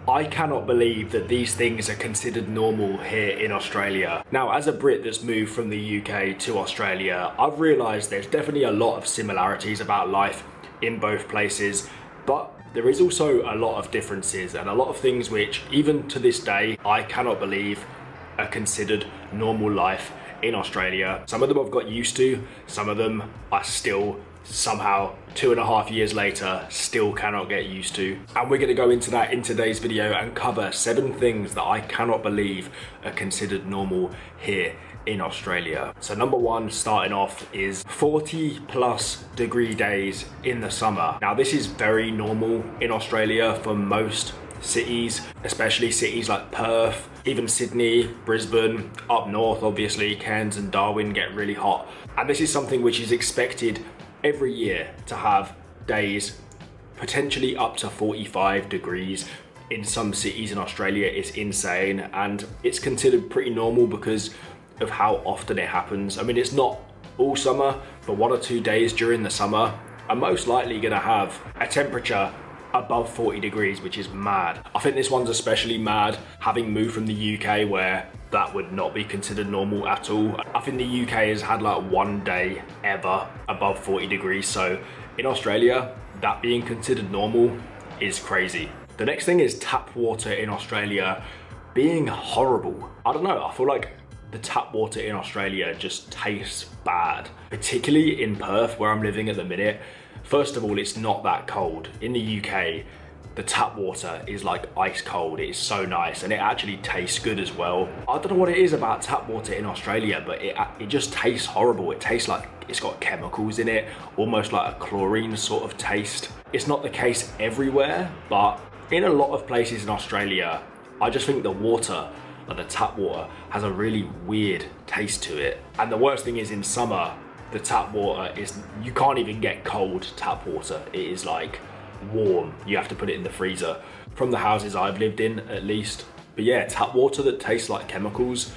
I cannot believe that these things are considered normal here in Australia. Now, as a Brit that's moved from the UK to Australia, I've realised there's definitely a lot of similarities about life in both places, but there is also a lot of differences and a lot of things which, even to this day, I cannot believe are considered normal life in Australia. Some of them I've got used to, some of them I still somehow 2.5 years later still cannot get used to. And we're going to go into that in today's video and cover 7 things that I cannot believe are considered normal here in Australia. So number 1, starting off, is 40+ degree days in the summer. Now this is very normal in Australia for most cities, especially cities like Perth, even Sydney, Brisbane, up north obviously, Cairns and Darwin get really hot. And this is something which is expected every year to have days potentially up to 45 degrees in some cities in Australia. Is insane, and it's considered pretty normal because of how often it happens. I mean, it's not all summer, but 1 or 2 days during the summer are most likely going to have a temperature above 40 degrees, which is mad. I think this one's especially mad, having moved from the UK where that would not be considered normal at all. I think the UK has had like 1 day ever above 40 degrees. So in Australia, that being considered normal is crazy. The next thing is tap water in Australia being horrible. I don't know, I feel like the tap water in Australia just tastes bad, particularly in Perth where I'm living at the minute. First of all, it's not that cold. In the UK, the tap water is like ice cold. It is so nice and it actually tastes good as well. I don't know what it is about tap water in Australia, but it just tastes horrible. It tastes like it's got chemicals in it, almost like a chlorine sort of taste. It's not the case everywhere, but in a lot of places in Australia, I just think the water, like the tap water, has a really weird taste to it. And the worst thing is in summer, the tap water is, you can't even get cold tap water. It is like warm. You have to put it in the freezer. From the houses I've lived in, at least. But yeah, tap water that tastes like chemicals,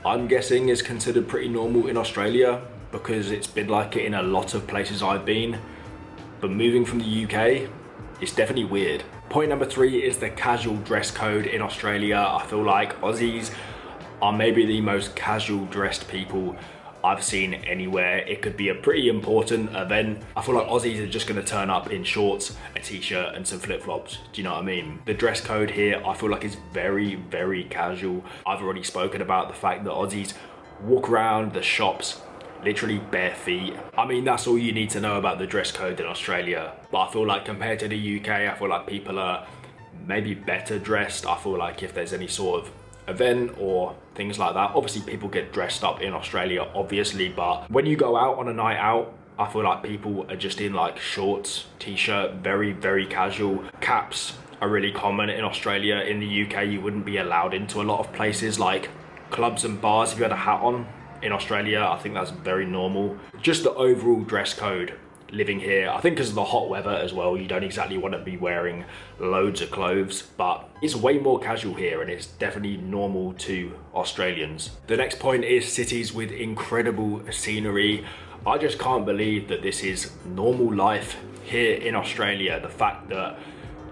I'm guessing is considered pretty normal in Australia because it's been like it in a lot of places I've been. But moving from the UK, it's definitely weird. Point number 3 is the casual dress code in Australia. I feel like Aussies are maybe the most casual dressed people I've seen anywhere. It could be a pretty important event. I feel like Aussies are just going to turn up in shorts, a t-shirt and some flip-flops. Do you know what I mean? The dress code here, I feel like is very, very casual. I've already spoken about the fact that Aussies walk around the shops literally bare feet. I mean, that's all you need to know about the dress code in Australia. But I feel like compared to the UK, I feel like people are maybe better dressed. I feel like if there's any sort of event or things like that, obviously people get dressed up in Australia obviously, but when you go out on a night out, I feel like people are just in like shorts, t-shirt, very, very casual. Caps are really common in Australia. In the UK, you wouldn't be allowed into a lot of places like clubs and bars if you had a hat on. In Australia, I think that's very normal. Just the overall dress code living here, I think because of the hot weather as well, you don't exactly want to be wearing loads of clothes, but it's way more casual here and it's definitely normal to Australians. The next point is cities with incredible scenery. I just can't believe that this is normal life here in Australia. The fact that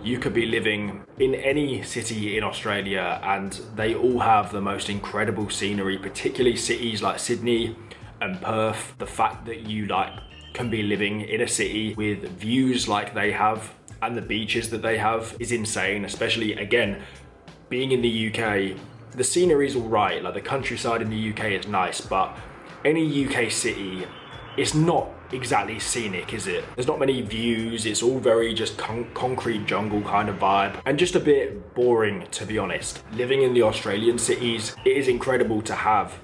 you could be living in any city in Australia and they all have the most incredible scenery, particularly cities like Sydney and Perth. The fact that you can be living in a city with views like they have and the beaches that they have is insane. Especially, again, being in the UK, the scenery's all right. Like the countryside in the UK is nice, but any UK city, it's not exactly scenic, is it? There's not many views. It's all very just concrete jungle kind of vibe and just a bit boring, to be honest. Living in the Australian cities, it is incredible to have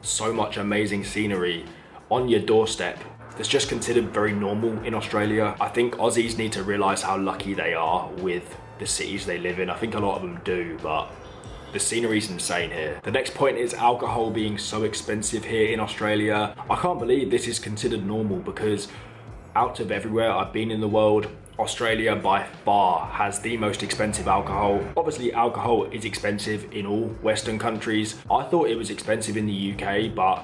so much amazing scenery on your doorstep. That's just considered very normal in Australia. I think Aussies need to realise how lucky they are with the cities they live in. I think a lot of them do, but the scenery's insane here. The next point is alcohol being so expensive here in Australia. I can't believe this is considered normal because out of everywhere I've been in the world, Australia by far has the most expensive alcohol. Obviously alcohol is expensive in all Western countries. I thought it was expensive in the UK, but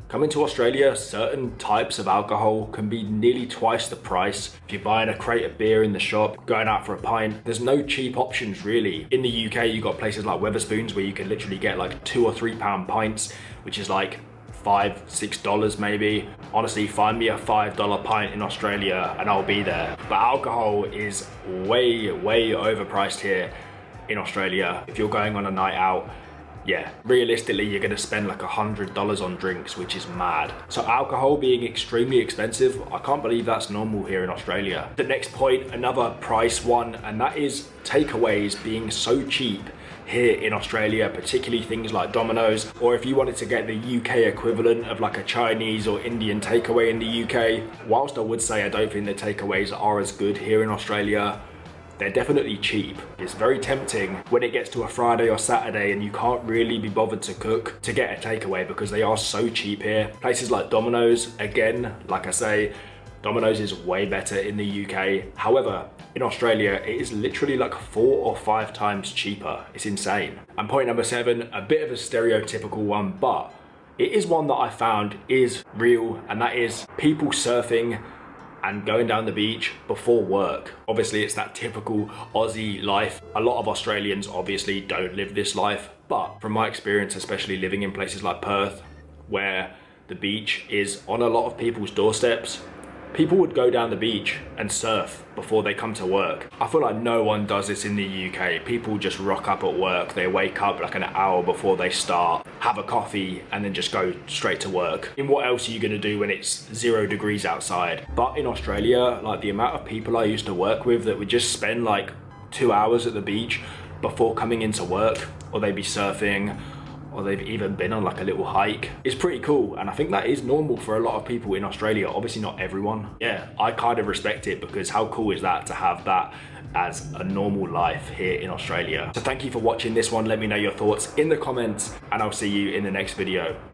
Coming to Australia, certain types of alcohol can be nearly twice the price. If you're buying a crate of beer in the shop, going out for a pint, there's no cheap options really. In the UK, you've got places like Wetherspoons where you can literally get like £2 or £3 pints, which is like $5, $6 maybe. Honestly, find me a $5 pint in Australia and I'll be there. But alcohol is way overpriced here in Australia. If you're going on a night out, yeah, realistically, you're gonna spend like $100 on drinks, which is mad. So alcohol being extremely expensive, I can't believe that's normal here in Australia. The next point, another price one, and that is takeaways being so cheap here in Australia, particularly things like Domino's, or if you wanted to get the UK equivalent of like a Chinese or Indian takeaway in the UK. Whilst I would say I don't think the takeaways are as good here in Australia, they're definitely cheap. It's very tempting when it gets to a Friday or Saturday and you can't really be bothered to cook to get a takeaway because they are so cheap here. Places like Domino's, again, like I say, Domino's is way better in the UK. However, in Australia, it is literally like 4 or 5 times cheaper. It's insane. And point number 7, a bit of a stereotypical one, but it is one that I found is real, and that is people surfing and going down the beach before work. Obviously, it's that typical Aussie life. A lot of Australians obviously don't live this life, but from my experience, especially living in places like Perth, where the beach is on a lot of people's doorsteps, people would go down the beach and surf before they come to work. I feel like no one does this in the UK. People just rock up at work. They wake up like an hour before they start, have a coffee, and then just go straight to work. And what else are you gonna do when it's 0 degrees outside? But in Australia, like the amount of people I used to work with that would just spend like 2 hours at the beach before coming into work, or they'd be surfing, or they've even been on like a little hike. It's pretty cool, and I think that is normal for a lot of people in Australia. Obviously not everyone. Yeah, I kind of respect it, because how cool is that to have that as a normal life here in Australia. So thank you for watching this one. Let me know your thoughts in the comments, and I'll see you in the next video.